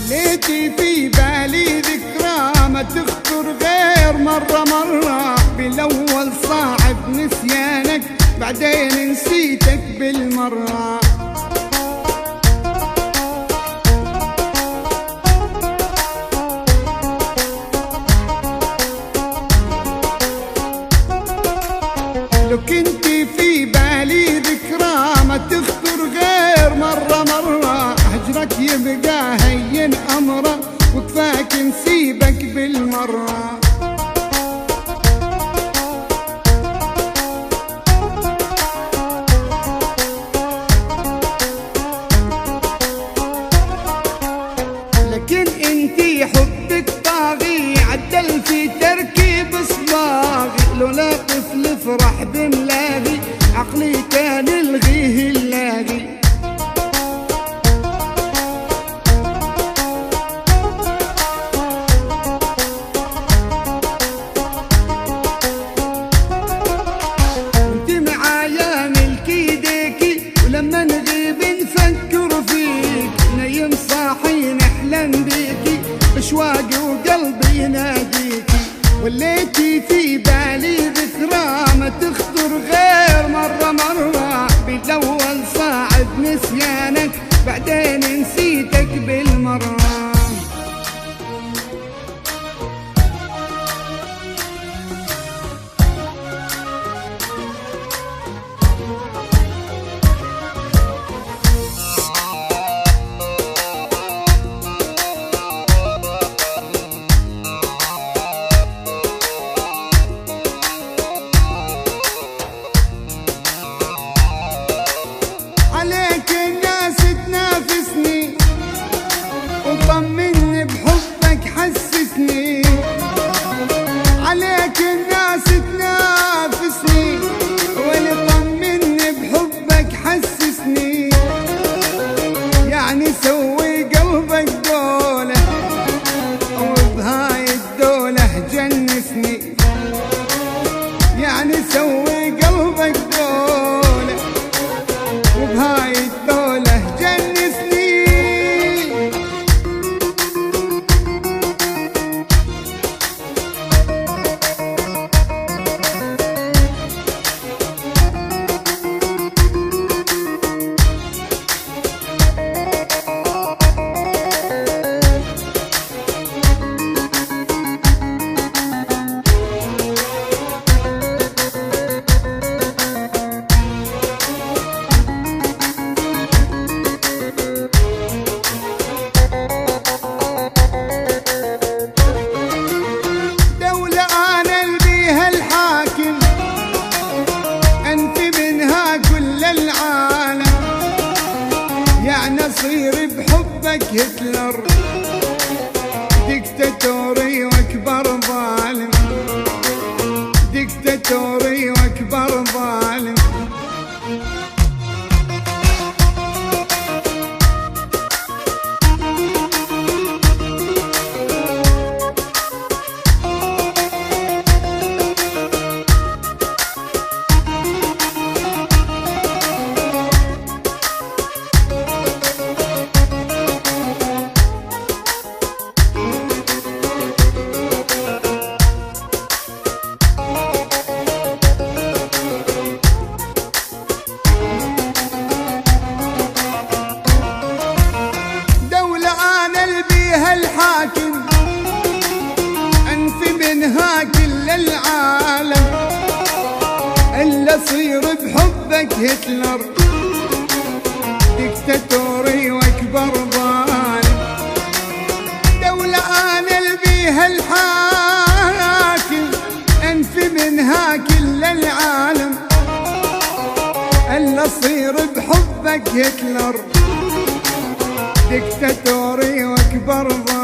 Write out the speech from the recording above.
وليتي في بالي ذكرى ما تخطر غير مرة بالأول صعب نسيانك بعدين نسيتك بالمرة. لو كنتي في بالي ذكرى ما تخطر غير مرة هجرك يبقى هين أمره وكفاك نسيبك بالمرة. لكن انتي حبك طاغي عدل في تركيب صباغي، لولا طفل فرح بملاغي عقلي كان الغيه اللاغي. انت معايا ملكي ديكي ولما نغيب نفكر فيك، نايم صاحي نحلم بيكي بشواقي وقلبي يناديكي. وليتي في بالي ذكرى ما تخطر غير مرة بالأول صعب نسيانك بعدين نسيتك بالمرة. عليك الناس تنافسني وطمني بحبك حسسني، عليك الناس تنافسني وطمني بحبك حسسني. يعني سوي قلبك دولة وبهاي الدولة جنسني، يعني سوي قلبك دولة وبهاي الدولة جنسني. يعني اصير بحبك هتلر ديكتاتوري واكبر ظالم، ديكتاتوري واكبر ظالم. الحاكم انفي منها كل العالم، الا صير بحبك هتلر ديكتاتوري واكبر ظالم. دولة انا البيها الحاكم انفي منها كل العالم، الا صير بحبك هتلر ديكتاتوري واكبر ظالم.